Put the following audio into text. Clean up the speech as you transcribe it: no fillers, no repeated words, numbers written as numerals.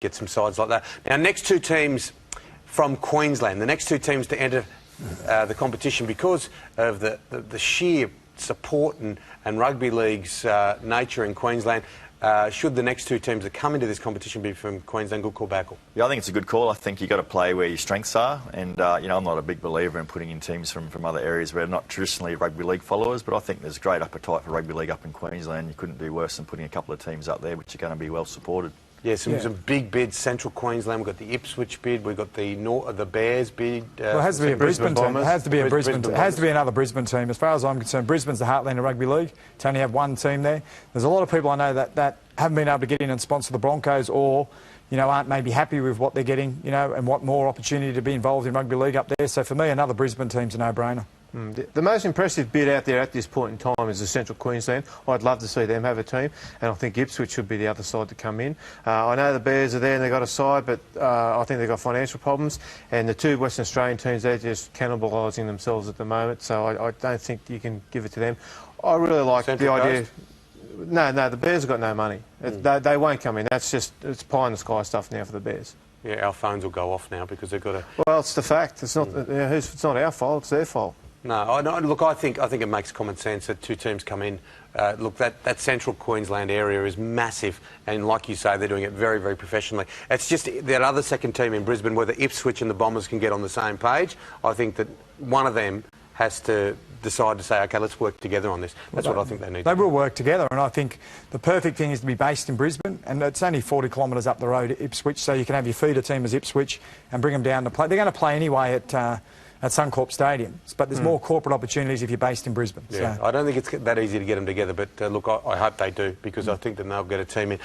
get some sides like that. Now, next two teams from Queensland, the next two teams to enter the competition because of the sheer support and rugby league's nature in Queensland. Should the next two teams that come into this competition be from Queensland, good call, bad call? Yeah, I think it's a good call. I think you've got to play where your strengths are. And, you know, I'm not a big believer in putting in teams from other areas where they're not traditionally rugby league followers, but I think there's great appetite for rugby league up in Queensland. You couldn't do worse than putting a couple of teams up there, which are going to be well supported. Yeah, some big bids. Central Queensland, we've got the Ipswich bid, we've got the Bears bid. Well, it has to be a Brisbane team. It has to be another Brisbane team. As far as I'm concerned, Brisbane's the heartland of rugby league. To only have one team there. There's a lot of people I know that haven't been able to get in and sponsor the Broncos, or aren't maybe happy with what they're getting, and want more opportunity to be involved in rugby league up there. So for me, another Brisbane team's a no-brainer. The most impressive bid out there at this point in time is the Central Queensland. I'd love to see them have a team, and I think Ipswich should be the other side to come in. I know the Bears are there and they've got a side, but I think they've got financial problems, and the two Western Australian teams, they're just cannibalising themselves at the moment, so I don't think you can give it to them. I really like the idea... No, the Bears have got no money. They won't come in. That's just, it's pie in the sky stuff now for the Bears. Yeah, our phones will go off now because they've got to... Well, it's the fact. It's not, it's not our fault, it's their fault. No, look, I think it makes common sense that two teams come in. Look, that Central Queensland area is massive, and like you say, they're doing it very, very professionally. It's just that other second team in Brisbane, where the Ipswich and the Bombers can get on the same page. I think that one of them has to decide to say, OK, let's work together on this. That's what I think they need. They will work together, and I think the perfect thing is to be based in Brisbane, and it's only 40 kilometres up the road at Ipswich, so you can have your feeder team as Ipswich and bring them down to play. They're going to play anyway at Suncorp Stadium, but there's more corporate opportunities if you're based in Brisbane. Yeah, so. I don't think it's that easy to get them together, but look, I hope they do, because I think that they'll get a team in.